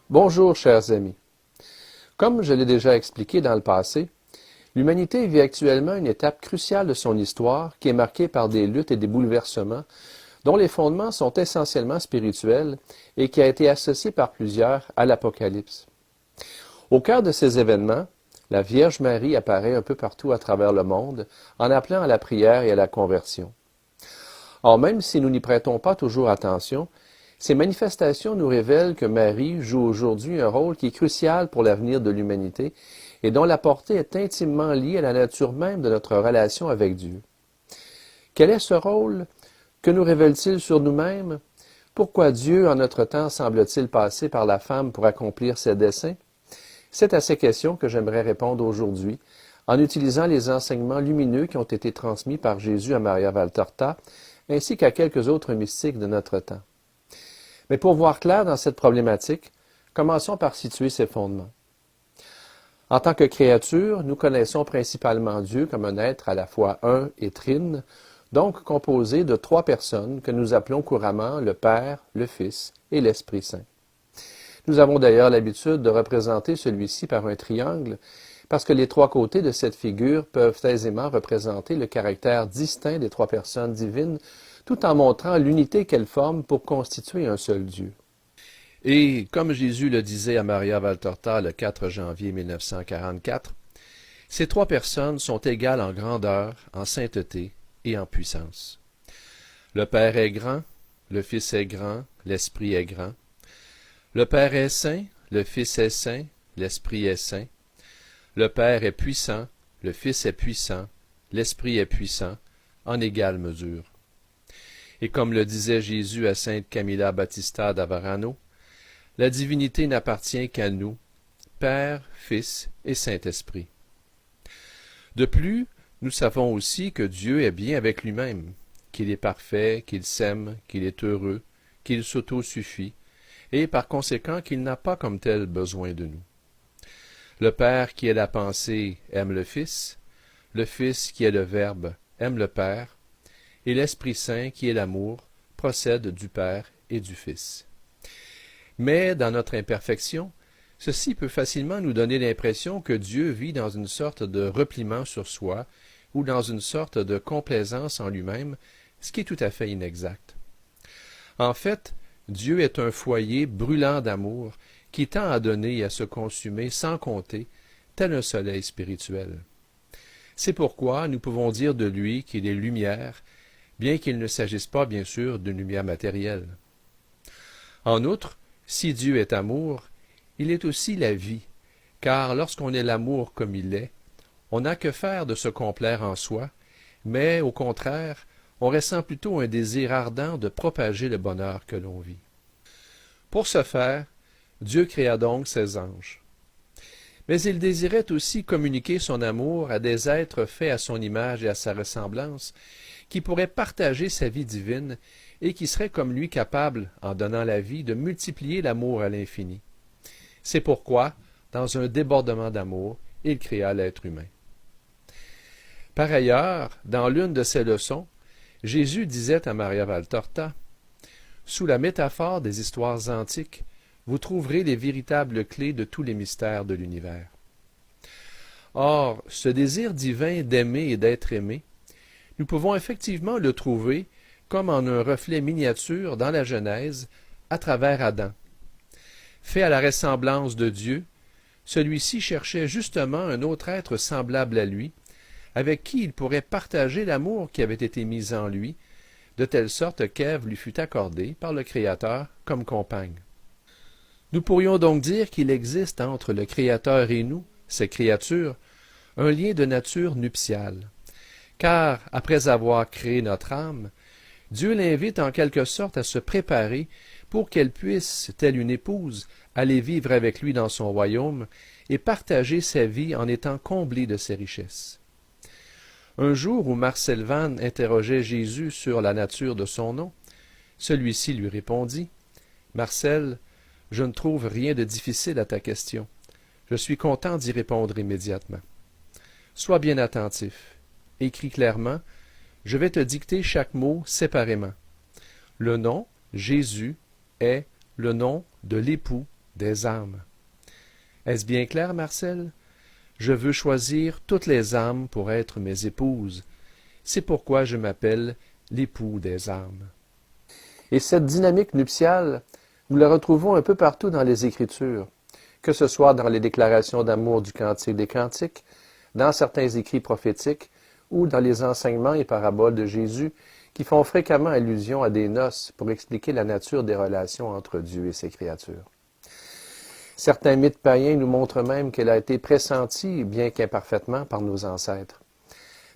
Bonjour, chers amis. Comme je l'ai déjà expliqué dans le passé, l'humanité vit actuellement une étape cruciale de son histoire qui est marquée par des luttes et des bouleversements dont les fondements sont essentiellement spirituels et qui a été associé par plusieurs à l'Apocalypse. Au cœur de ces événements, la Vierge Marie apparaît un peu partout à travers le monde en appelant à la prière et à la conversion. Or, même si nous n'y prêtons pas toujours attention, ces manifestations nous révèlent que Marie joue aujourd'hui un rôle qui est crucial pour l'avenir de l'humanité et dont la portée est intimement liée à la nature même de notre relation avec Dieu. Quel est ce rôle? Que nous révèle-t-il sur nous-mêmes? Pourquoi Dieu, en notre temps, semble-t-il passer par la femme pour accomplir ses desseins? C'est à ces questions que j'aimerais répondre aujourd'hui, en utilisant les enseignements lumineux qui ont été transmis par Jésus à Maria Valtorta, ainsi qu'à quelques autres mystiques de notre temps. Mais pour voir clair dans cette problématique, commençons par situer ses fondements. En tant que créature, nous connaissons principalement Dieu comme un être à la fois un et trine, donc composé de trois personnes que nous appelons couramment le Père, le Fils et l'Esprit Saint. Nous avons d'ailleurs l'habitude de représenter celui-ci par un triangle, parce que les trois côtés de cette figure peuvent aisément représenter le caractère distinct des trois personnes divines, tout en montrant l'unité qu'elles forment pour constituer un seul Dieu. Et, comme Jésus le disait à Maria Valtorta le 4 janvier 1944, ces trois personnes sont égales en grandeur, en sainteté et en puissance. Le Père est grand, le Fils est grand, l'Esprit est grand. Le Père est saint, le Fils est saint, l'Esprit est saint. Le Père est puissant, le Fils est puissant, l'Esprit est puissant, en égale mesure. Et comme le disait Jésus à sainte Camilla Battista d'Avarano, la divinité n'appartient qu'à nous, Père, Fils et Saint-Esprit. De plus, nous savons aussi que Dieu est bien avec lui-même, qu'il est parfait, qu'il s'aime, qu'il est heureux, qu'il s'auto-suffit, et par conséquent qu'il n'a pas comme tel besoin de nous. Le Père qui est la pensée aime le Fils qui est le Verbe aime le Père, et l'Esprit Saint, qui est l'amour, procède du Père et du Fils. Mais, dans notre imperfection, ceci peut facilement nous donner l'impression que Dieu vit dans une sorte de repliement sur soi, ou dans une sorte de complaisance en lui-même, ce qui est tout à fait inexact. En fait, Dieu est un foyer brûlant d'amour, qui tend à donner et à se consumer sans compter, tel un soleil spirituel. C'est pourquoi nous pouvons dire de lui qu'il est lumière, bien qu'il ne s'agisse pas, bien sûr, d'une lumière matérielle. En outre, si Dieu est amour, il est aussi la vie, car lorsqu'on est l'amour comme il est, on n'a que faire de se complaire en soi, mais, au contraire, on ressent plutôt un désir ardent de propager le bonheur que l'on vit. Pour ce faire, Dieu créa donc ses anges. Mais il désirait aussi communiquer son amour à des êtres faits à son image et à sa ressemblance, qui pourraient partager sa vie divine et qui seraient comme lui capables, en donnant la vie, de multiplier l'amour à l'infini. C'est pourquoi, dans un débordement d'amour, il créa l'être humain. Par ailleurs, dans l'une de ses leçons, Jésus disait à Maria Valtorta, « Sous la métaphore des histoires antiques, vous trouverez les véritables clés de tous les mystères de l'univers. » Or, ce désir divin d'aimer et d'être aimé, nous pouvons effectivement le trouver comme en un reflet miniature dans la Genèse, à travers Adam. Fait à la ressemblance de Dieu, celui-ci cherchait justement un autre être semblable à lui, avec qui il pourrait partager l'amour qui avait été mis en lui, de telle sorte qu'Ève lui fut accordée par le Créateur comme compagne. Nous pourrions donc dire qu'il existe entre le Créateur et nous, ces créatures, un lien de nature nuptiale. Car, après avoir créé notre âme, Dieu l'invite en quelque sorte à se préparer pour qu'elle puisse, telle une épouse, aller vivre avec lui dans son royaume et partager sa vie en étant comblée de ses richesses. Un jour où Marcel Vannes interrogeait Jésus sur la nature de son nom, celui-ci lui répondit, « Marcel, je ne trouve rien de difficile à ta question. Je suis content d'y répondre immédiatement. Sois bien attentif. Écris clairement. Je vais te dicter chaque mot séparément. Le nom, Jésus, est le nom de l'époux des âmes. Est-ce bien clair, Marcel? Je veux choisir toutes les âmes pour être mes épouses. C'est pourquoi je m'appelle l'époux des âmes. Et cette dynamique nuptiale, nous la retrouvons un peu partout dans les Écritures, que ce soit dans les déclarations d'amour du Cantique des Cantiques, dans certains écrits prophétiques ou dans les enseignements et paraboles de Jésus qui font fréquemment allusion à des noces pour expliquer la nature des relations entre Dieu et ses créatures. Certains mythes païens nous montrent même qu'elle a été pressentie, bien qu'imparfaitement, par nos ancêtres.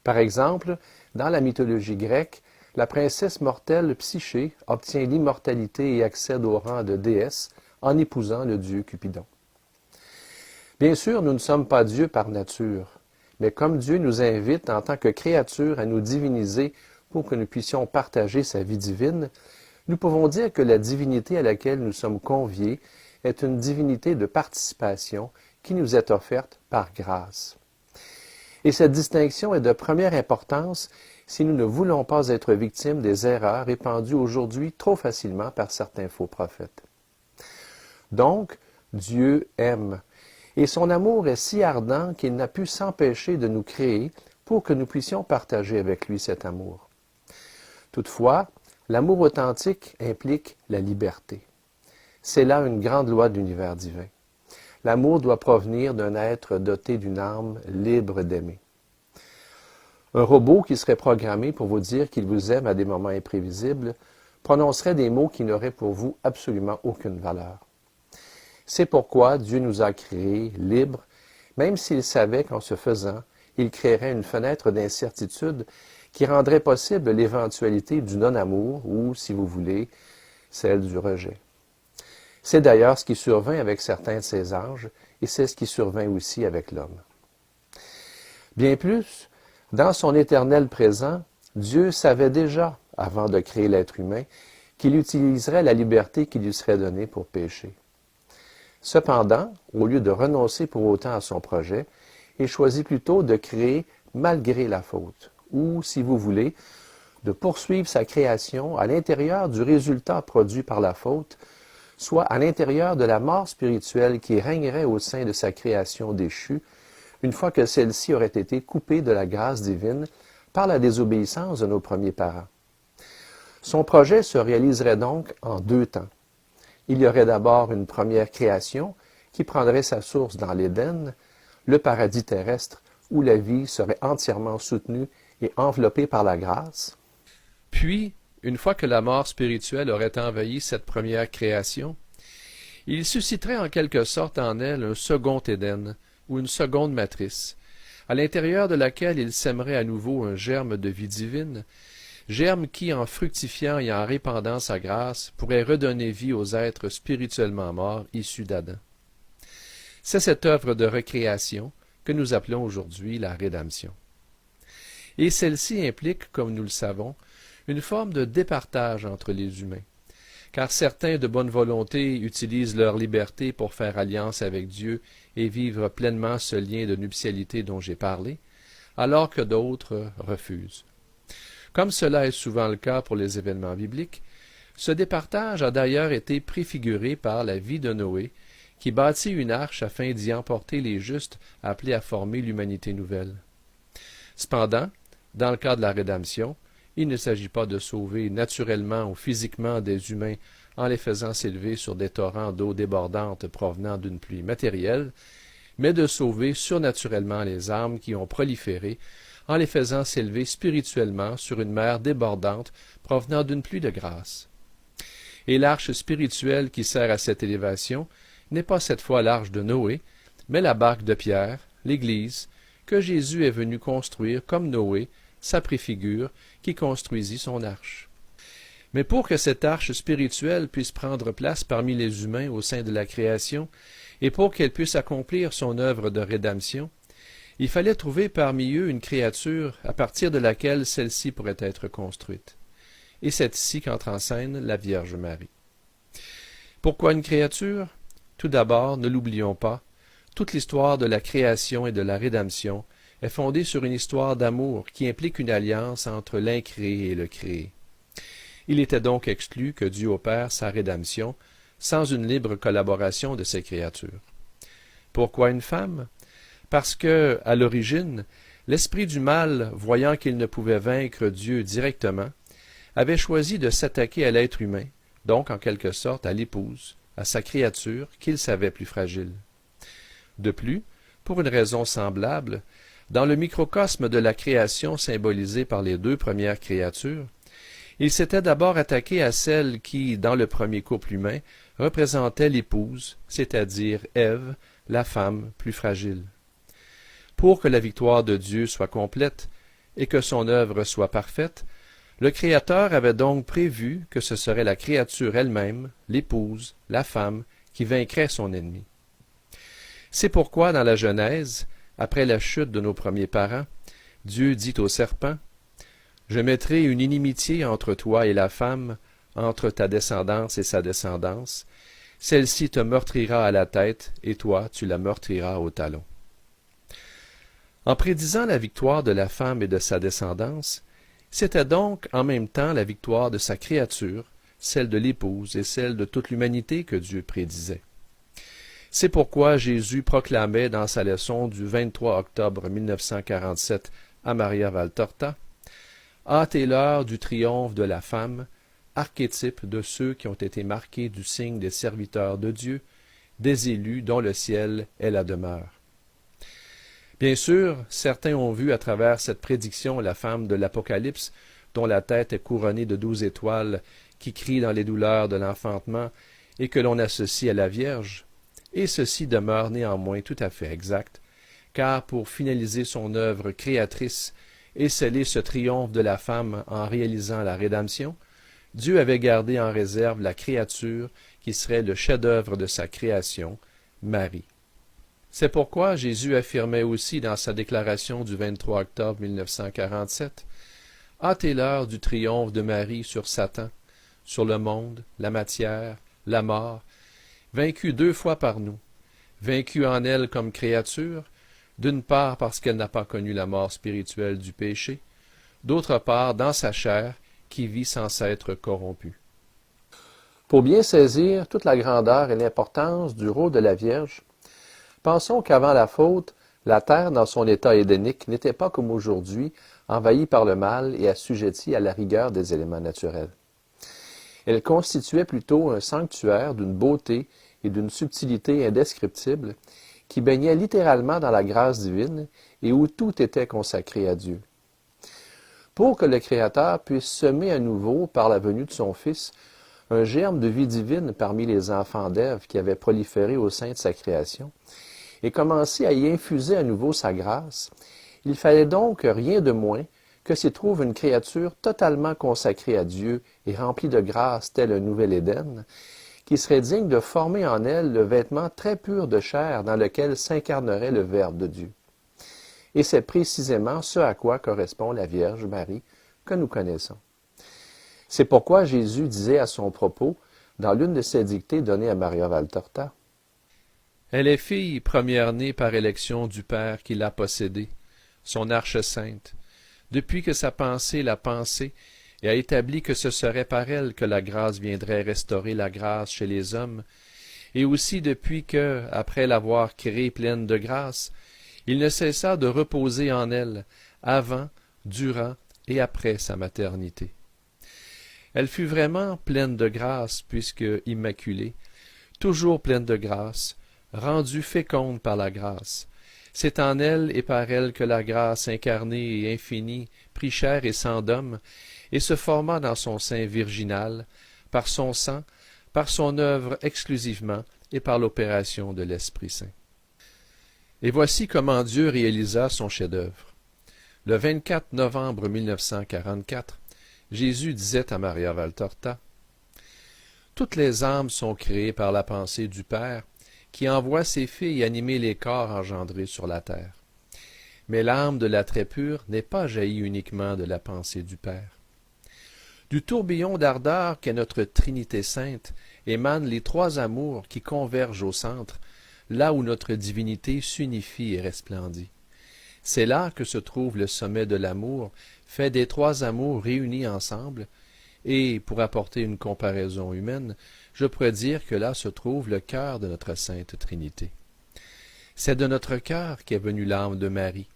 Par exemple, dans la mythologie grecque, la princesse mortelle Psyché obtient l'immortalité et accède au rang de déesse en épousant le dieu Cupidon. Bien sûr, nous ne sommes pas Dieu par nature, mais comme Dieu nous invite en tant que créatures à nous diviniser pour que nous puissions partager sa vie divine, nous pouvons dire que la divinité à laquelle nous sommes conviés est une divinité de participation qui nous est offerte par grâce. Et cette distinction est de première importance si nous ne voulons pas être victimes des erreurs répandues aujourd'hui trop facilement par certains faux prophètes. Donc, Dieu aime, et son amour est si ardent qu'il n'a pu s'empêcher de nous créer pour que nous puissions partager avec lui cet amour. Toutefois, l'amour authentique implique la liberté. C'est là une grande loi de l'univers divin. L'amour doit provenir d'un être doté d'une âme libre d'aimer. Un robot qui serait programmé pour vous dire qu'il vous aime à des moments imprévisibles prononcerait des mots qui n'auraient pour vous absolument aucune valeur. C'est pourquoi Dieu nous a créés libres, même s'il savait qu'en ce faisant, il créerait une fenêtre d'incertitude qui rendrait possible l'éventualité du non-amour ou, si vous voulez, celle du rejet. C'est d'ailleurs ce qui survint avec certains de ses anges, et c'est ce qui survint aussi avec l'homme. Bien plus, dans son éternel présent, Dieu savait déjà, avant de créer l'être humain, qu'il utiliserait la liberté qui lui serait donnée pour pécher. Cependant, au lieu de renoncer pour autant à son projet, il choisit plutôt de créer malgré la faute, ou, si vous voulez, de poursuivre sa création à l'intérieur du résultat produit par la faute, soit à l'intérieur de la mort spirituelle qui régnerait au sein de sa création déchue, une fois que celle-ci aurait été coupée de la grâce divine par la désobéissance de nos premiers parents. Son projet se réaliserait donc en deux temps. Il y aurait d'abord une première création qui prendrait sa source dans l'Éden, le paradis terrestre, où la vie serait entièrement soutenue et enveloppée par la grâce. Puis, une fois que la mort spirituelle aurait envahi cette première création, il susciterait en quelque sorte en elle un second Éden, ou une seconde matrice, à l'intérieur de laquelle il sèmerait à nouveau un germe de vie divine, germe qui, en fructifiant et en répandant sa grâce, pourrait redonner vie aux êtres spirituellement morts issus d'Adam. C'est cette œuvre de recréation que nous appelons aujourd'hui la rédemption. Et celle-ci implique, comme nous le savons, une forme de départage entre les humains, car certains de bonne volonté utilisent leur liberté pour faire alliance avec Dieu et vivre pleinement ce lien de nuptialité dont j'ai parlé, alors que d'autres refusent. Comme cela est souvent le cas pour les événements bibliques, ce départage a d'ailleurs été préfiguré par la vie de Noé, qui bâtit une arche afin d'y emporter les justes appelés à former l'humanité nouvelle. Cependant, dans le cas de la rédemption, il ne s'agit pas de sauver naturellement ou physiquement des humains en les faisant s'élever sur des torrents d'eau débordante provenant d'une pluie matérielle, mais de sauver surnaturellement les âmes qui ont proliféré en les faisant s'élever spirituellement sur une mer débordante provenant d'une pluie de grâce. Et l'arche spirituelle qui sert à cette élévation n'est pas cette fois l'arche de Noé, mais la barque de Pierre, l'Église, que Jésus est venu construire comme Noé, sa préfigure, qui construisit son arche. Mais pour que cette arche spirituelle puisse prendre place parmi les humains au sein de la création, et pour qu'elle puisse accomplir son œuvre de rédemption, il fallait trouver parmi eux une créature à partir de laquelle celle-ci pourrait être construite. Et c'est ici qu'entre en scène la Vierge Marie. Pourquoi une créature? Tout d'abord, ne l'oublions pas, toute l'histoire de la création et de la rédemption est fondée sur une histoire d'amour qui implique une alliance entre l'incréé et le créé. Il était donc exclu que Dieu opère sa rédemption sans une libre collaboration de ces créatures. Pourquoi une femme? Parce que, à l'origine, l'esprit du mal, voyant qu'il ne pouvait vaincre Dieu directement, avait choisi de s'attaquer à l'être humain, donc en quelque sorte à l'épouse, à sa créature qu'il savait plus fragile. De plus, pour une raison semblable, dans le microcosme de la création symbolisée par les deux premières créatures, il s'était d'abord attaqué à celle qui, dans le premier couple humain, représentait l'épouse, c'est-à-dire Ève, la femme plus fragile. Pour que la victoire de Dieu soit complète et que son œuvre soit parfaite, le Créateur avait donc prévu que ce serait la créature elle-même, l'épouse, la femme, qui vaincrait son ennemi. C'est pourquoi, dans la Genèse, après la chute de nos premiers parents, Dieu dit au serpent, « Je mettrai une inimitié entre toi et la femme, entre ta descendance et sa descendance. Celle-ci te meurtrira à la tête, et toi tu la meurtriras au talon. » En prédisant la victoire de la femme et de sa descendance, c'était donc en même temps la victoire de sa créature, celle de l'épouse et celle de toute l'humanité que Dieu prédisait. C'est pourquoi Jésus proclamait dans sa leçon du 23 octobre 1947 à Maria Valtorta « Hâtez l'heure du triomphe de la femme, archétype de ceux qui ont été marqués du signe des serviteurs de Dieu, des élus dont le ciel est la demeure. » Bien sûr, certains ont vu à travers cette prédiction la femme de l'Apocalypse, dont la tête est couronnée de 12 étoiles, qui crie dans les douleurs de l'enfantement et que l'on associe à la Vierge, et ceci demeure néanmoins tout à fait exact, car pour finaliser son œuvre créatrice et sceller ce triomphe de la femme en réalisant la rédemption, Dieu avait gardé en réserve la créature qui serait le chef-d'œuvre de sa création, Marie. C'est pourquoi Jésus affirmait aussi dans sa déclaration du 23 octobre 1947 « Hâtez l'heure du triomphe de Marie sur Satan, sur le monde, la matière, la mort, vaincue 2 fois par nous, vaincue en elle comme créature, d'une part parce qu'elle n'a pas connu la mort spirituelle du péché, d'autre part dans sa chair qui vit sans s'être corrompue. » Pour bien saisir toute la grandeur et l'importance du rôle de la Vierge, pensons qu'avant la faute, la terre dans son état édénique n'était pas comme aujourd'hui, envahie par le mal et assujettie à la rigueur des éléments naturels. Elle constituait plutôt un sanctuaire d'une beauté et d'une subtilité indescriptibles qui baignait littéralement dans la grâce divine et où tout était consacré à Dieu. Pour que le Créateur puisse semer à nouveau, par la venue de son Fils, un germe de vie divine parmi les enfants d'Ève qui avaient proliféré au sein de sa création, et commencer à y infuser à nouveau sa grâce, il fallait donc rien de moins que s'y trouve une créature totalement consacrée à Dieu et remplie de grâce tel un nouvel Éden, qui serait digne de former en elle le vêtement très pur de chair dans lequel s'incarnerait le Verbe de Dieu. Et c'est précisément ce à quoi correspond la Vierge Marie que nous connaissons. C'est pourquoi Jésus disait à son propos, dans l'une de ses dictées données à Maria Valtorta, « Elle est fille première-née par élection du Père qui l'a possédée, son arche sainte, depuis que sa pensée l'a pensée et a établi que ce serait par elle que la grâce viendrait restaurer la grâce chez les hommes, et aussi depuis que, après l'avoir créée pleine de grâce, il ne cessa de reposer en elle, avant, durant et après sa maternité. Elle fut vraiment pleine de grâce, puisque immaculée, toujours pleine de grâce, rendue féconde par la grâce. C'est en elle et par elle que la grâce incarnée et infinie prit chair et sang d'homme, et se forma dans son sein virginal, par son sang, par son œuvre exclusivement, et par l'opération de l'Esprit Saint. Et voici comment Dieu réalisa son chef-d'œuvre. Le 24 novembre 1944, Jésus disait à Maria Valtorta, « Toutes les âmes sont créées par la pensée du Père, qui envoie ses filles animer les corps engendrés sur la terre. Mais l'âme de la très pure n'est pas jaillie uniquement de la pensée du Père. Du tourbillon d'ardeur qu'est notre Trinité sainte émanent les 3 amours qui convergent au centre, là où notre divinité s'unifie et resplendit. C'est là que se trouve le sommet de l'amour, fait des 3 amours réunis ensemble, et, pour apporter une comparaison humaine, je pourrais dire que là se trouve le cœur de notre Sainte Trinité. C'est de notre cœur qu'est venue l'âme de Marie.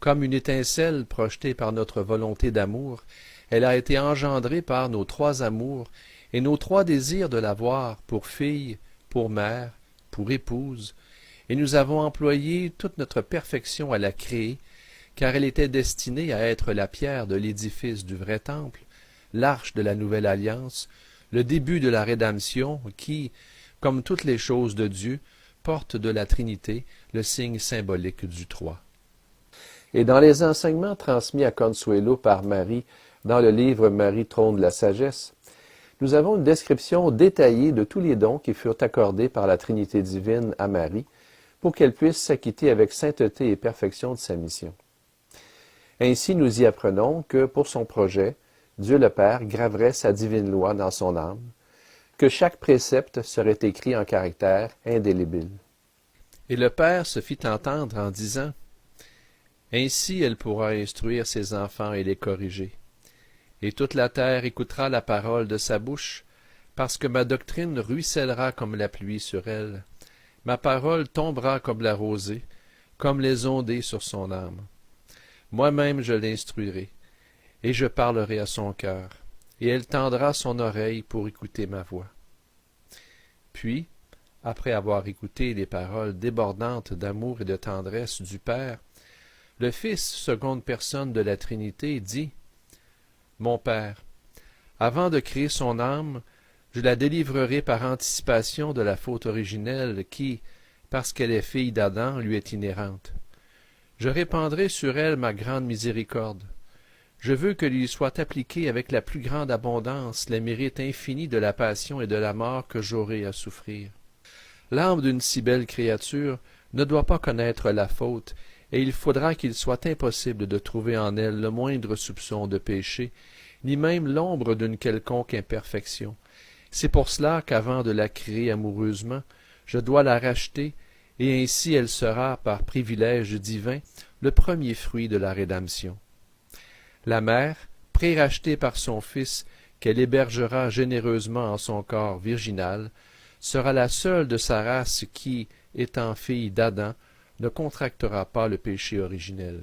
Comme une étincelle projetée par notre volonté d'amour, elle a été engendrée par nos trois amours et nos trois désirs de l'avoir pour fille, pour mère, pour épouse, et nous avons employé toute notre perfection à la créer, car elle était destinée à être la pierre de l'édifice du vrai temple, l'arche de la nouvelle alliance, le début de la rédemption qui, comme toutes les choses de Dieu, porte de la Trinité le signe symbolique du Trois. Et dans les enseignements transmis à Consuelo par Marie dans le livre Marie, trône de la sagesse, nous avons une description détaillée de tous les dons qui furent accordés par la Trinité divine à Marie pour qu'elle puisse s'acquitter avec sainteté et perfection de sa mission. Ainsi, nous y apprenons que, pour son projet, Dieu le Père graverait sa divine loi dans son âme, que chaque précepte serait écrit en caractère indélébile. Et le Père se fit entendre en disant « Ainsi elle pourra instruire ses enfants et les corriger. Et toute la terre écoutera la parole de sa bouche, parce que ma doctrine ruissellera comme la pluie sur elle. Ma parole tombera comme la rosée, comme les ondées sur son âme. Moi-même je l'instruirai, et je parlerai à son cœur, et elle tendra son oreille pour écouter ma voix. » Puis, après avoir écouté les paroles débordantes d'amour et de tendresse du Père, le Fils, seconde personne de la Trinité, dit « Mon Père, avant de créer son âme, je la délivrerai par anticipation de la faute originelle qui, parce qu'elle est fille d'Adam, lui est inhérente. Je répandrai sur elle ma grande miséricorde. Je veux que lui soit appliqué avec la plus grande abondance les mérites infinis de la passion et de la mort que j'aurai à souffrir. L'âme d'une si belle créature ne doit pas connaître la faute, et il faudra qu'il soit impossible de trouver en elle le moindre soupçon de péché, ni même l'ombre d'une quelconque imperfection. C'est pour cela qu'avant de la créer amoureusement, je dois la racheter, et ainsi elle sera, par privilège divin, le premier fruit de la rédemption. La mère, pré-rachetée par son Fils, qu'elle hébergera généreusement en son corps virginal, sera la seule de sa race qui, étant fille d'Adam, ne contractera pas le péché originel.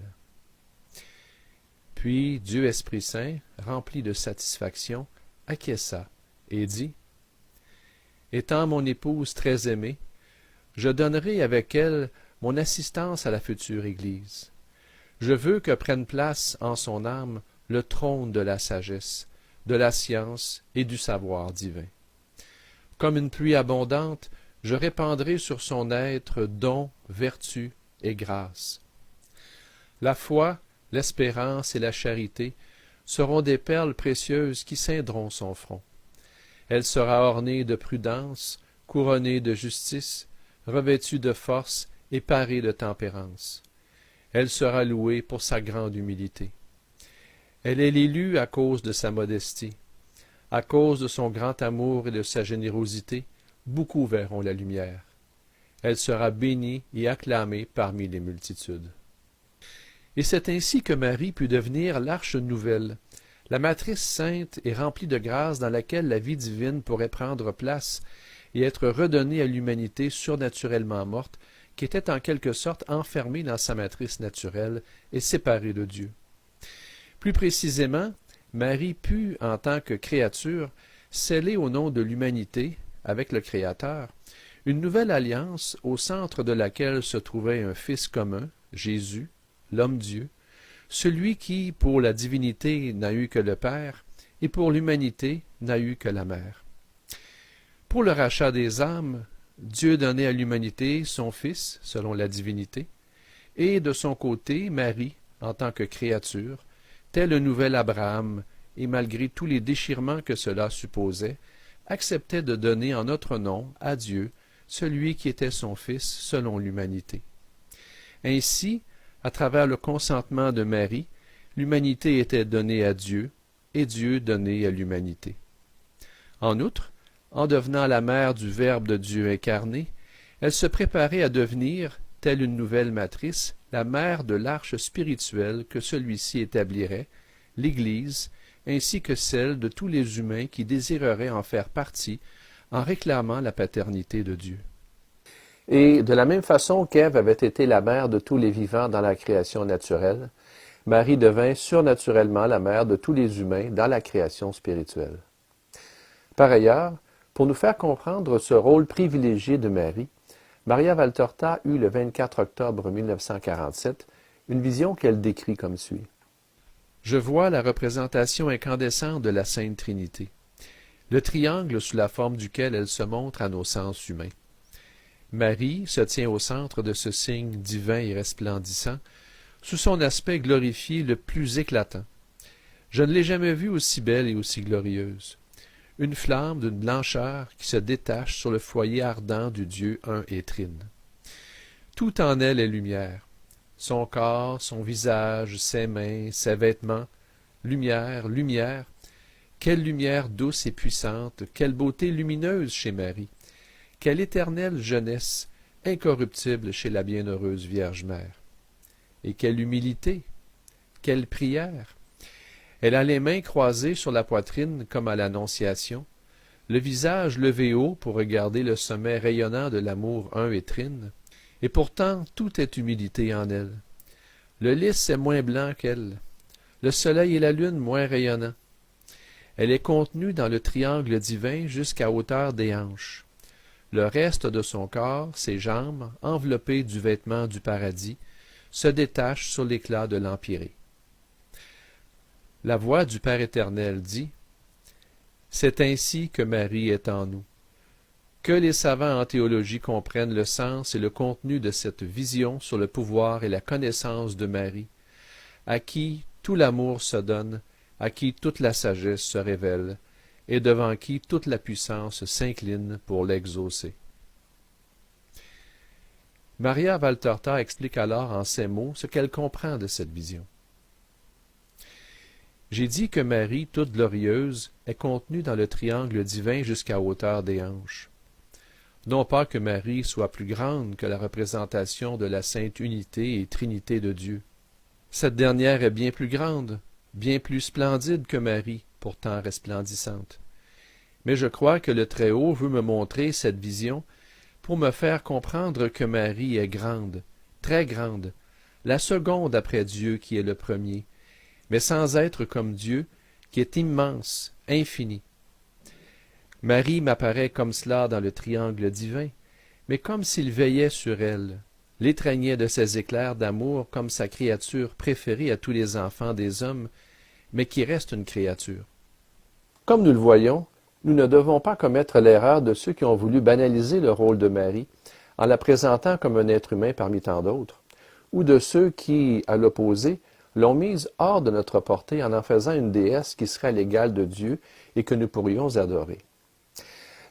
Puis Dieu Esprit Saint, rempli de satisfaction, acquiesça et dit « Étant mon épouse très aimée, je donnerai avec elle mon assistance à la future Église. Je veux que prenne place en son âme le trône de la sagesse, de la science et du savoir divin. Comme une pluie abondante, je répandrai sur son être dons, vertus et grâce. La foi, l'espérance et la charité seront des perles précieuses qui ceindront son front. Elle sera ornée de prudence, couronnée de justice, revêtue de force et parée de tempérance. Elle sera louée pour sa grande humilité. Elle est l'élue à cause de sa modestie. À cause de son grand amour et de sa générosité, beaucoup verront la lumière. Elle sera bénie et acclamée parmi les multitudes. Et c'est ainsi que Marie put devenir l'arche nouvelle, la matrice sainte et remplie de grâce dans laquelle la vie divine pourrait prendre place et être redonnée à l'humanité surnaturellement morte, qui était en quelque sorte enfermée dans sa matrice naturelle et séparée de Dieu. Plus précisément, Marie put, en tant que créature, sceller au nom de l'humanité, avec le Créateur, une nouvelle alliance au centre de laquelle se trouvait un Fils commun, Jésus, l'Homme-Dieu, celui qui, pour la divinité, n'a eu que le Père, et pour l'humanité, n'a eu que la Mère. Pour le rachat des âmes, Dieu donnait à l'humanité son Fils, selon la divinité, et de son côté, Marie, en tant que créature, tel un nouvel Abraham, et malgré tous les déchirements que cela supposait, acceptait de donner en notre nom à Dieu celui qui était son Fils selon l'humanité. Ainsi, à travers le consentement de Marie, l'humanité était donnée à Dieu, et Dieu donné à l'humanité. En outre, en devenant la mère du Verbe de Dieu incarné, elle se préparait à devenir, telle une nouvelle matrice, la mère de l'arche spirituelle que celui-ci établirait, l'Église, ainsi que celle de tous les humains qui désireraient en faire partie en réclamant la paternité de Dieu. Et de la même façon qu'Ève avait été la mère de tous les vivants dans la création naturelle, Marie devint surnaturellement la mère de tous les humains dans la création spirituelle. Par ailleurs, pour nous faire comprendre ce rôle privilégié de Marie, Maria Valtorta eut le 24 octobre 1947 une vision qu'elle décrit comme suit. Je vois la représentation incandescente de la Sainte Trinité, le triangle sous la forme duquel elle se montre à nos sens humains. Marie se tient au centre de ce signe divin et resplendissant, sous son aspect glorifié le plus éclatant. Je ne l'ai jamais vue aussi belle et aussi glorieuse. Une flamme d'une blancheur qui se détache sur le foyer ardent du Dieu un et trine. Tout en elle est lumière. Son corps, son visage, ses mains, ses vêtements. Lumière, lumière. Quelle lumière douce et puissante, quelle beauté lumineuse chez Marie. Quelle éternelle jeunesse, incorruptible chez la bienheureuse Vierge Mère. Et quelle humilité, quelle prière. Elle a les mains croisées sur la poitrine comme à l'Annonciation, le visage levé haut pour regarder le sommet rayonnant de l'amour un et trine, et pourtant tout est humilité en elle. Le lys est moins blanc qu'elle, le soleil et la lune moins rayonnants. Elle est contenue dans le triangle divin jusqu'à hauteur des hanches. Le reste de son corps, ses jambes, enveloppées du vêtement du paradis, se détachent sur l'éclat de l'empyrée. La voix du Père éternel dit « C'est ainsi que Marie est en nous. » Que les savants en théologie comprennent le sens et le contenu de cette vision sur le pouvoir et la connaissance de Marie, à qui tout l'amour se donne, à qui toute la sagesse se révèle, et devant qui toute la puissance s'incline pour l'exaucer. Maria Valtorta explique alors en ces mots ce qu'elle comprend de cette vision. J'ai dit que Marie, toute glorieuse, est contenue dans le triangle divin jusqu'à hauteur des hanches. Non pas que Marie soit plus grande que la représentation de la sainte unité et trinité de Dieu. Cette dernière est bien plus grande, bien plus splendide que Marie, pourtant resplendissante. Mais je crois que le Très-Haut veut me montrer cette vision pour me faire comprendre que Marie est grande, très grande, la seconde après Dieu qui est le premier, mais sans être comme Dieu, qui est immense, infini. Marie m'apparaît comme cela dans le triangle divin, mais comme s'il veillait sur elle, l'étreignait de ses éclairs d'amour comme sa créature préférée à tous les enfants des hommes, mais qui reste une créature. Comme nous le voyons, nous ne devons pas commettre l'erreur de ceux qui ont voulu banaliser le rôle de Marie en la présentant comme un être humain parmi tant d'autres, ou de ceux qui, à l'opposé, l'ont mise hors de notre portée en faisant une déesse qui serait à l'égal de Dieu et que nous pourrions adorer.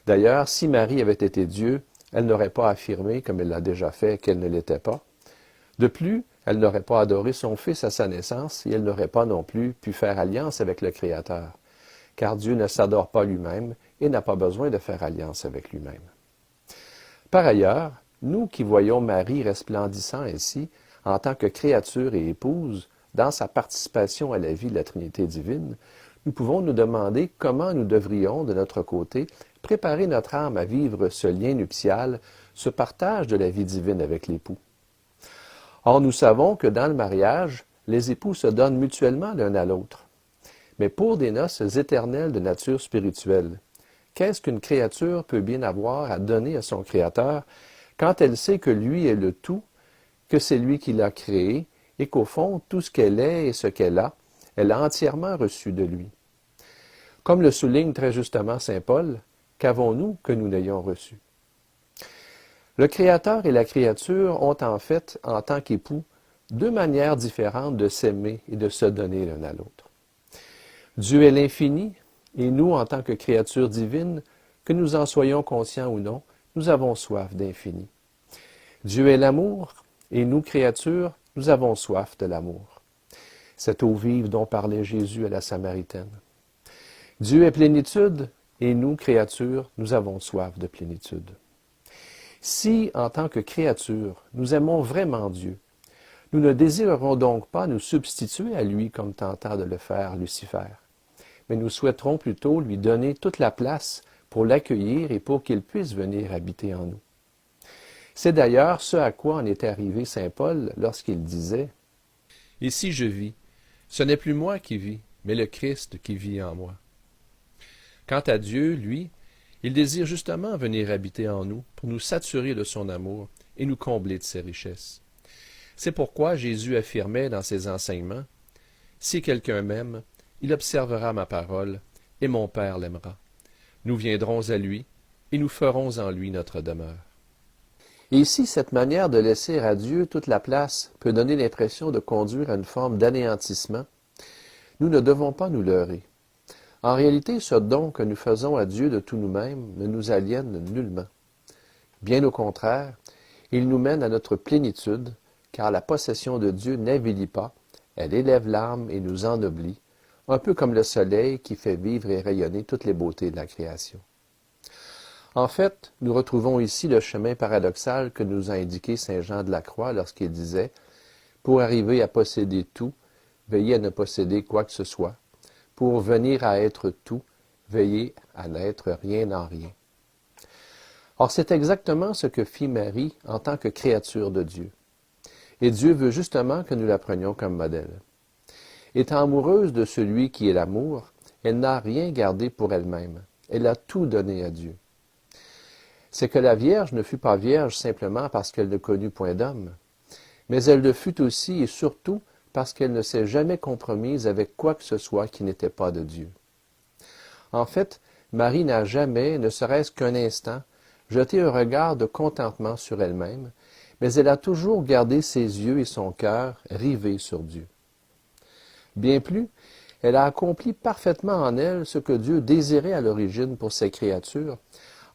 D'ailleurs, si Marie avait été Dieu, elle n'aurait pas affirmé, comme elle l'a déjà fait, qu'elle ne l'était pas. De plus, elle n'aurait pas adoré son Fils à sa naissance et elle n'aurait pas non plus pu faire alliance avec le Créateur, car Dieu ne s'adore pas lui-même et n'a pas besoin de faire alliance avec lui-même. Par ailleurs, nous qui voyons Marie resplendissant ainsi, en tant que créature et épouse, dans sa participation à la vie de la Trinité divine, nous pouvons nous demander comment nous devrions, de notre côté, préparer notre âme à vivre ce lien nuptial, ce partage de la vie divine avec l'époux. Or, nous savons que dans le mariage, les époux se donnent mutuellement l'un à l'autre. Mais pour des noces éternelles de nature spirituelle, qu'est-ce qu'une créature peut bien avoir à donner à son Créateur quand elle sait que lui est le tout, que c'est lui qui l'a créé, et qu'au fond, tout ce qu'elle est et ce qu'elle a, elle a entièrement reçu de lui. Comme le souligne très justement saint Paul, qu'avons-nous que nous n'ayons reçu? Le Créateur et la créature ont en fait, en tant qu'époux, deux manières différentes de s'aimer et de se donner l'un à l'autre. Dieu est l'infini, et nous, en tant que créatures divines, que nous en soyons conscients ou non, nous avons soif d'infini. Dieu est l'amour, et nous, créatures, nous avons soif de l'amour. Cette eau vive dont parlait Jésus à la Samaritaine. Dieu est plénitude, et nous, créatures, nous avons soif de plénitude. Si, en tant que créatures, nous aimons vraiment Dieu, nous ne désirerons donc pas nous substituer à lui comme tentant de le faire Lucifer. mais nous souhaiterons plutôt lui donner toute la place pour l'accueillir et pour qu'il puisse venir habiter en nous. C'est d'ailleurs ce à quoi en était arrivé saint Paul lorsqu'il disait « Et si je vis, ce n'est plus moi qui vis, mais le Christ qui vit en moi. » Quant à Dieu, lui, il désire justement venir habiter en nous pour nous saturer de son amour et nous combler de ses richesses. C'est pourquoi Jésus affirmait dans ses enseignements « Si quelqu'un m'aime, il observera ma parole, et mon Père l'aimera. Nous viendrons à lui, et nous ferons en lui notre demeure. » Et si cette manière de laisser à Dieu toute la place peut donner l'impression de conduire à une forme d'anéantissement, nous ne devons pas nous leurrer. En réalité, ce don que nous faisons à Dieu de tout nous-mêmes ne nous aliène nullement. Bien au contraire, il nous mène à notre plénitude, car la possession de Dieu n'avilit pas, elle élève l'âme et nous ennoblit, un peu comme le soleil qui fait vivre et rayonner toutes les beautés de la création. En fait, nous retrouvons ici le chemin paradoxal que nous a indiqué saint Jean de la Croix lorsqu'il disait « Pour arriver à posséder tout, veillez à ne posséder quoi que ce soit. Pour venir à être tout, veillez à n'être rien en rien. » Or, c'est exactement ce que fit Marie en tant que créature de Dieu. Et Dieu veut justement que nous la prenions comme modèle. Étant amoureuse de celui qui est l'amour, elle n'a rien gardé pour elle-même. Elle a tout donné à Dieu. C'est que la Vierge ne fut pas vierge simplement parce qu'elle ne connut point d'homme, mais elle le fut aussi et surtout parce qu'elle ne s'est jamais compromise avec quoi que ce soit qui n'était pas de Dieu. En fait, Marie n'a jamais, ne serait-ce qu'un instant, jeté un regard de contentement sur elle-même, mais elle a toujours gardé ses yeux et son cœur rivés sur Dieu. Bien plus, elle a accompli parfaitement en elle ce que Dieu désirait à l'origine pour ses créatures,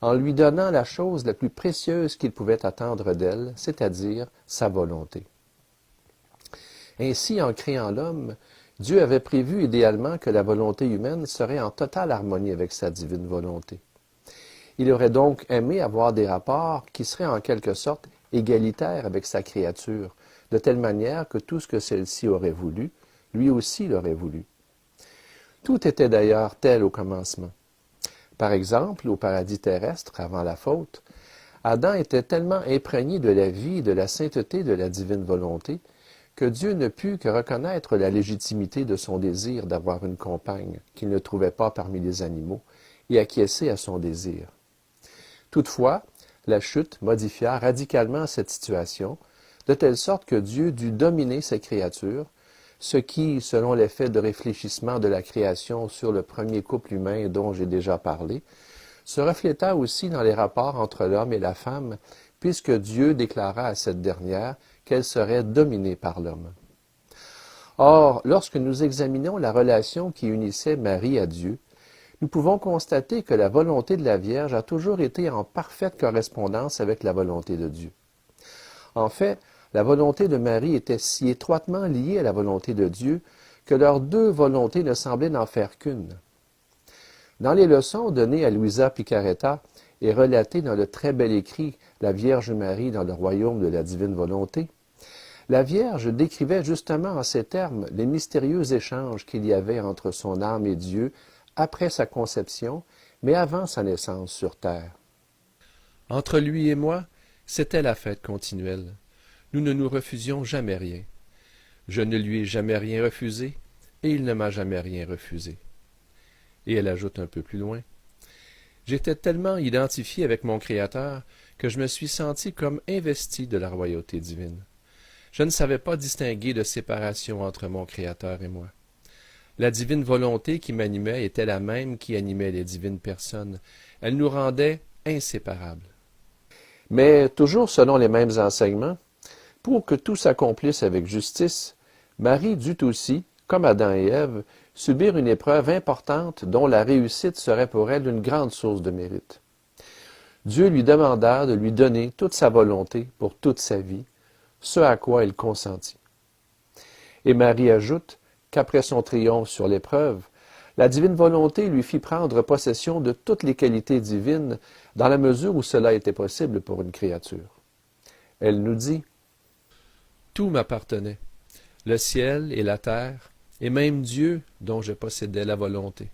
en lui donnant la chose la plus précieuse qu'il pouvait attendre d'elle, c'est-à-dire sa volonté. Ainsi, en créant l'homme, Dieu avait prévu idéalement que la volonté humaine serait en totale harmonie avec sa divine volonté. Il aurait donc aimé avoir des rapports qui seraient en quelque sorte égalitaires avec sa créature, de telle manière que tout ce que celle-ci aurait voulu, lui aussi l'aurait voulu. Tout était d'ailleurs tel au commencement. Par exemple, au paradis terrestre, avant la faute, Adam était tellement imprégné de la vie et de la sainteté de la divine volonté que Dieu ne put que reconnaître la légitimité de son désir d'avoir une compagne qu'il ne trouvait pas parmi les animaux et acquiescer à son désir. Toutefois, la chute modifia radicalement cette situation, de telle sorte que Dieu dut dominer ses créatures, ce qui, selon l'effet de réfléchissement de la création sur le premier couple humain dont j'ai déjà parlé, se refléta aussi dans les rapports entre l'homme et la femme, puisque Dieu déclara à cette dernière qu'elle serait dominée par l'homme. Or, lorsque nous examinons la relation qui unissait Marie à Dieu, nous pouvons constater que la volonté de la Vierge a toujours été en parfaite correspondance avec la volonté de Dieu. En fait, la volonté de Marie était si étroitement liée à la volonté de Dieu que leurs deux volontés ne semblaient n'en faire qu'une. Dans les leçons données à Luisa Picaretta et relatées dans le très bel écrit « La Vierge Marie dans le royaume de la divine volonté », la Vierge décrivait justement en ces termes les mystérieux échanges qu'il y avait entre son âme et Dieu après sa conception, mais avant sa naissance sur terre. Entre lui et moi, c'était la fête continuelle. Nous ne nous refusions jamais rien. Je ne lui ai jamais rien refusé, et il ne m'a jamais rien refusé. Et elle ajoute un peu plus loin. J'étais tellement identifié avec mon Créateur que je me suis senti comme investi de la royauté divine. Je ne savais pas distinguer de séparation entre mon Créateur et moi. La divine volonté qui m'animait était la même qui animait les divines personnes. Elle nous rendait inséparables. Mais, toujours selon les mêmes enseignements, pour que tout s'accomplisse avec justice, Marie dut aussi, comme Adam et Ève, subir une épreuve importante dont la réussite serait pour elle une grande source de mérite. Dieu lui demanda de lui donner toute sa volonté pour toute sa vie, ce à quoi elle consentit. Et Marie ajoute qu'après son triomphe sur l'épreuve, la divine volonté lui fit prendre possession de toutes les qualités divines dans la mesure où cela était possible pour une créature. Elle nous dit « Tout m'appartenait, le ciel et la terre, et même Dieu dont je possédais la volonté.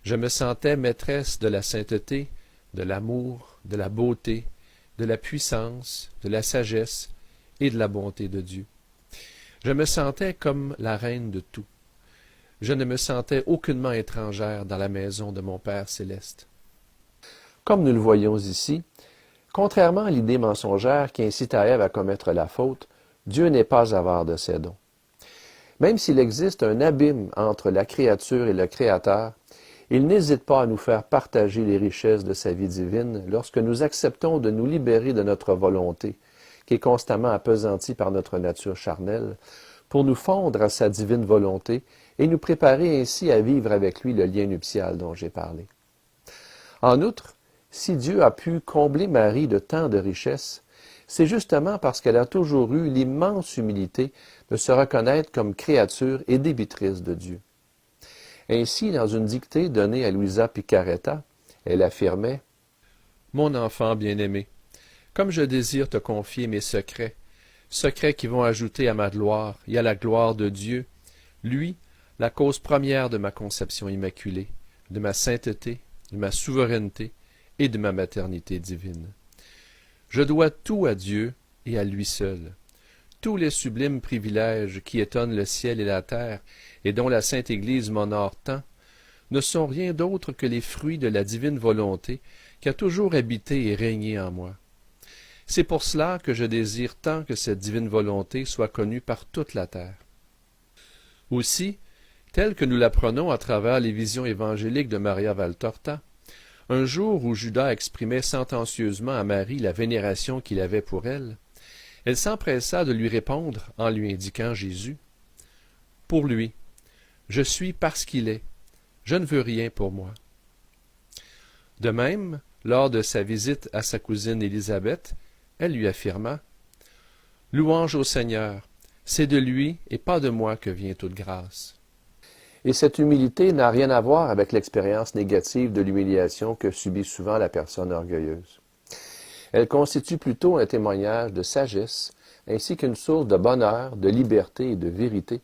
Je me sentais maîtresse de la sainteté, de l'amour, de la beauté, de la puissance, de la sagesse et de la bonté de Dieu. Je me sentais comme la reine de tout. Je ne me sentais aucunement étrangère dans la maison de mon Père céleste. Comme nous le voyons ici, contrairement à l'idée mensongère qui incite à Ève à commettre la faute, Dieu n'est pas avare de ses dons. Même s'il existe un abîme entre la créature et le Créateur, il n'hésite pas à nous faire partager les richesses de sa vie divine lorsque nous acceptons de nous libérer de notre volonté, qui est constamment appesantie par notre nature charnelle, pour nous fondre à sa divine volonté et nous préparer ainsi à vivre avec lui le lien nuptial dont j'ai parlé. En outre, si Dieu a pu combler Marie de tant de richesses, c'est justement parce qu'elle a toujours eu l'immense humilité de se reconnaître comme créature et débitrice de Dieu. Ainsi, dans une dictée donnée à Luisa Picaretta, elle affirmait « Mon enfant bien-aimé, comme je désire te confier mes secrets, secrets qui vont ajouter à ma gloire et à la gloire de Dieu, lui, la cause première de ma conception immaculée, de ma sainteté, de ma souveraineté et de ma maternité divine. Je dois tout à Dieu et à lui seul. Tous les sublimes privilèges qui étonnent le ciel et la terre, et dont la Sainte Église m'honore tant, ne sont rien d'autre que les fruits de la divine volonté qui a toujours habité et régné en moi. C'est pour cela que je désire tant que cette divine volonté soit connue par toute la terre. Aussi, telle que nous l'apprenons à travers les visions évangéliques de Maria Valtorta, un jour où Judas exprimait sentencieusement à Marie la vénération qu'il avait pour elle, elle s'empressa de lui répondre en lui indiquant Jésus. Pour lui, je suis parce qu'il est, je ne veux rien pour moi. De même, lors de sa visite à sa cousine Élisabeth, elle lui affirma « Louange au Seigneur, c'est de lui et pas de moi que vient toute grâce. » Et cette humilité n'a rien à voir avec l'expérience négative de l'humiliation que subit souvent la personne orgueilleuse. Elle constitue plutôt un témoignage de sagesse, ainsi qu'une source de bonheur, de liberté et de vérité,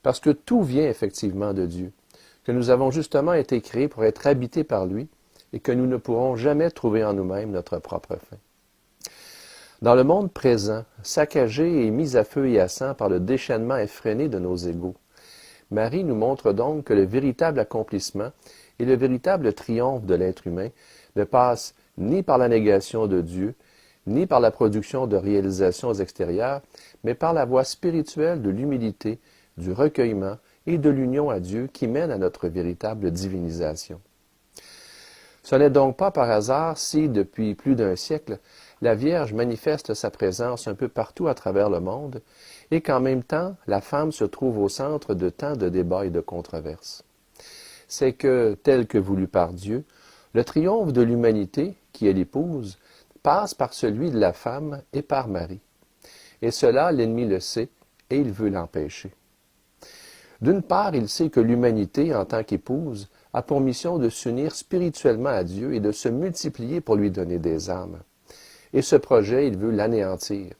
parce que tout vient effectivement de Dieu, que nous avons justement été créés pour être habités par lui et que nous ne pourrons jamais trouver en nous-mêmes notre propre fin. Dans le monde présent, saccagé et mis à feu et à sang par le déchaînement effréné de nos égaux, Marie nous montre donc que le véritable accomplissement et le véritable triomphe de l'être humain ne passe ni par la négation de Dieu, ni par la production de réalisations extérieures, mais par la voie spirituelle de l'humilité, du recueillement et de l'union à Dieu qui mène à notre véritable divinisation. Ce n'est donc pas par hasard si, depuis plus d'un siècle, la Vierge manifeste sa présence un peu partout à travers le monde et qu'en même temps, la femme se trouve au centre de tant de débats et de controverses. C'est que, tel que voulu par Dieu, le triomphe de l'humanité, qui est l'épouse, passe par celui de la femme et par Marie. Et cela, l'ennemi le sait et il veut l'empêcher. D'une part, il sait que l'humanité, en tant qu'épouse, a pour mission de s'unir spirituellement à Dieu et de se multiplier pour lui donner des âmes. Et ce projet, il veut l'anéantir.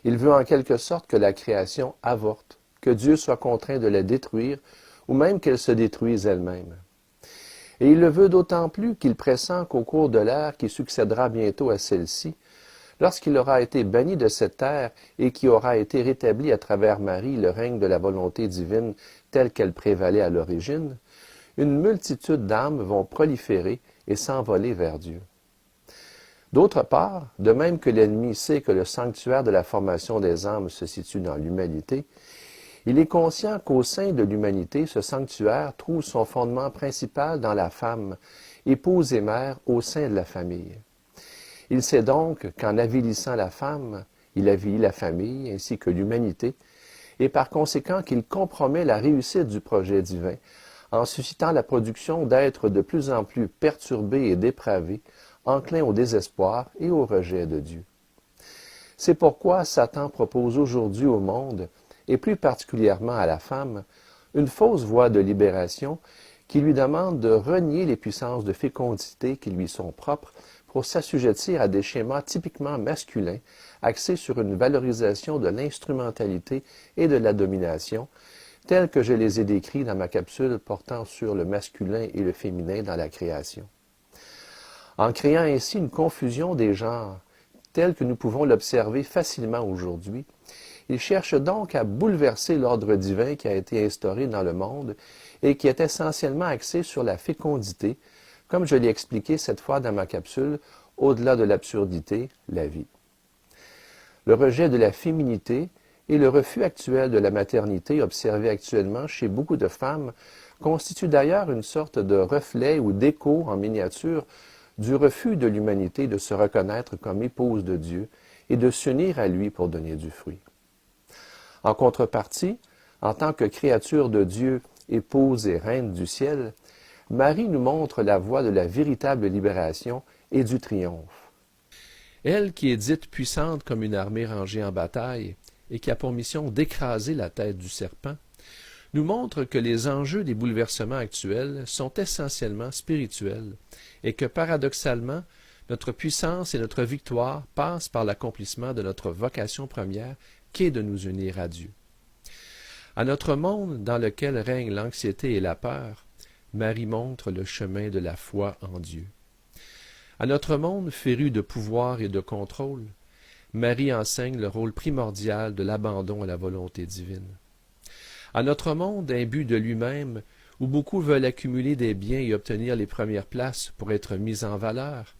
Il veut en quelque sorte que la création avorte, que Dieu soit contraint de la détruire, ou même qu'elle se détruise elle-même. Et il le veut d'autant plus qu'il pressent qu'au cours de l'ère qui succédera bientôt à celle-ci, lorsqu'il aura été banni de cette terre et qui aura été rétabli à travers Marie le règne de la volonté divine telle qu'elle prévalait à l'origine, une multitude d'âmes vont proliférer et s'envoler vers Dieu. D'autre part, de même que l'ennemi sait que le sanctuaire de la formation des âmes se situe dans l'humanité, il est conscient qu'au sein de l'humanité, ce sanctuaire trouve son fondement principal dans la femme, épouse et mère au sein de la famille. Il sait donc qu'en avilissant la femme, il avilit la famille ainsi que l'humanité, et par conséquent qu'il compromet la réussite du projet divin en suscitant la production d'êtres de plus en plus perturbés et dépravés, enclins au désespoir et au rejet de Dieu. C'est pourquoi Satan propose aujourd'hui au monde, et plus particulièrement à la femme, une fausse voie de libération qui lui demande de renier les puissances de fécondité qui lui sont propres pour s'assujettir à des schémas typiquement masculins, axés sur une valorisation de l'instrumentalité et de la domination, tels que je les ai décrits dans ma capsule portant sur le masculin et le féminin dans la création. En créant ainsi une confusion des genres, telle que nous pouvons l'observer facilement aujourd'hui, il cherche donc à bouleverser l'ordre divin qui a été instauré dans le monde et qui est essentiellement axé sur la fécondité, comme je l'ai expliqué cette fois dans ma capsule, au-delà de l'absurdité, la vie. Le rejet de la féminité et le refus actuel de la maternité observé actuellement chez beaucoup de femmes constitue d'ailleurs une sorte de reflet ou d'écho en miniature du refus de l'humanité de se reconnaître comme épouse de Dieu et de s'unir à lui pour donner du fruit. En contrepartie, en tant que créature de Dieu, épouse et reine du ciel, Marie nous montre la voie de la véritable libération et du triomphe. Elle qui est dite puissante comme une armée rangée en bataille et qui a pour mission d'écraser la tête du serpent, nous montre que les enjeux des bouleversements actuels sont essentiellement spirituels et que paradoxalement, notre puissance et notre victoire passent par l'accomplissement de notre vocation première qui est de nous unir à Dieu. À notre monde dans lequel règne l'anxiété et la peur, Marie montre le chemin de la foi en Dieu. À notre monde féru de pouvoir et de contrôle, Marie enseigne le rôle primordial de l'abandon à la volonté divine. À notre monde imbu de lui-même, où beaucoup veulent accumuler des biens et obtenir les premières places pour être mis en valeur,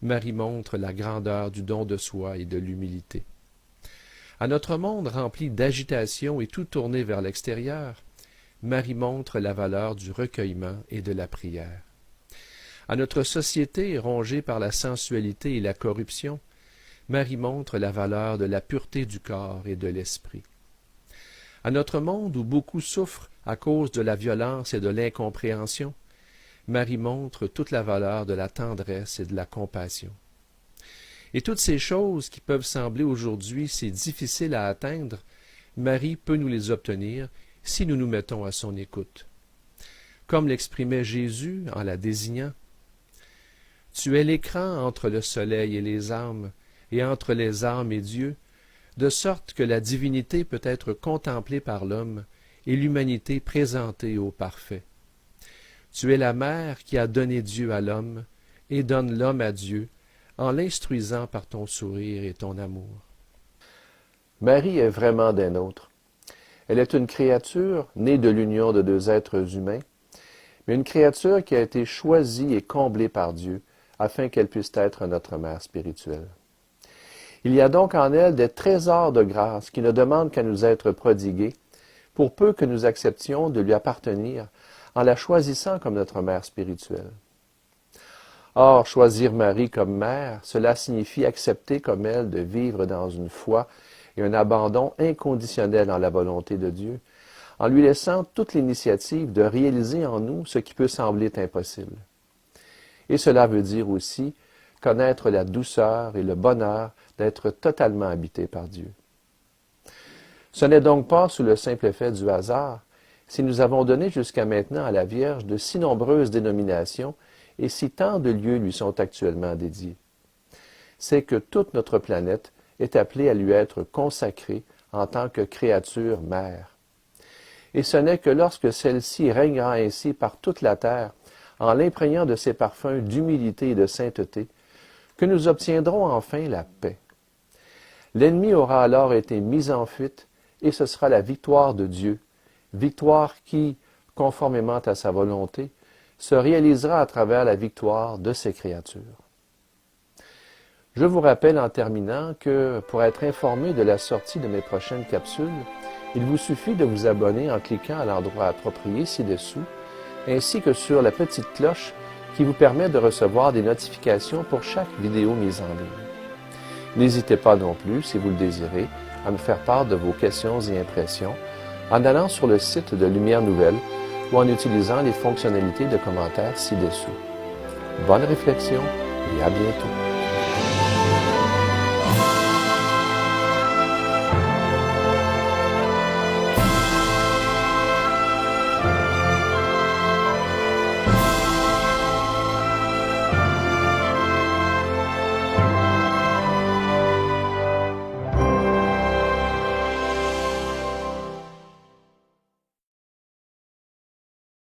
Marie montre la grandeur du don de soi et de l'humilité. À notre monde rempli d'agitation et tout tourné vers l'extérieur, Marie montre la valeur du recueillement et de la prière. À notre société rongée par la sensualité et la corruption, Marie montre la valeur de la pureté du corps et de l'esprit. À notre monde où beaucoup souffrent à cause de la violence et de l'incompréhension, Marie montre toute la valeur de la tendresse et de la compassion. Et toutes ces choses qui peuvent sembler aujourd'hui si difficiles à atteindre, Marie peut nous les obtenir si nous nous mettons à son écoute. Comme l'exprimait Jésus en la désignant, « Tu es l'écran entre le soleil et les âmes, et entre les âmes et Dieu, de sorte que la divinité peut être contemplée par l'homme et l'humanité présentée au parfait. Tu es la mère qui a donné Dieu à l'homme et donne l'homme à Dieu, en l'instruisant par ton sourire et ton amour. » Marie est vraiment d'un autre. Elle est une créature née de l'union de deux êtres humains, mais une créature qui a été choisie et comblée par Dieu afin qu'elle puisse être notre mère spirituelle. Il y a donc en elle des trésors de grâce qui ne demandent qu'à nous être prodigués, pour peu que nous acceptions de lui appartenir en la choisissant comme notre mère spirituelle. Or, choisir Marie comme mère, cela signifie accepter comme elle de vivre dans une foi et un abandon inconditionnel en la volonté de Dieu, en lui laissant toute l'initiative de réaliser en nous ce qui peut sembler impossible. Et cela veut dire aussi connaître la douceur et le bonheur d'être totalement habité par Dieu. Ce n'est donc pas sous le simple effet du hasard si nous avons donné jusqu'à maintenant à la Vierge de si nombreuses dénominations et si tant de lieux lui sont actuellement dédiés. C'est que toute notre planète est appelée à lui être consacrée en tant que créature mère. Et ce n'est que lorsque celle-ci régnera ainsi par toute la terre, en l'imprégnant de ses parfums d'humilité et de sainteté, que nous obtiendrons enfin la paix. L'ennemi aura alors été mis en fuite, et ce sera la victoire de Dieu, victoire qui, conformément à sa volonté, se réalisera à travers la victoire de ses créatures. Je vous rappelle en terminant que, pour être informé de la sortie de mes prochaines capsules, il vous suffit de vous abonner en cliquant à l'endroit approprié ci-dessous, ainsi que sur la petite cloche qui vous permet de recevoir des notifications pour chaque vidéo mise en ligne. N'hésitez pas non plus, si vous le désirez, à me faire part de vos questions et impressions en allant sur le site de Lumière Nouvelle ou en utilisant les fonctionnalités de commentaires ci-dessous. Bonne réflexion et à bientôt.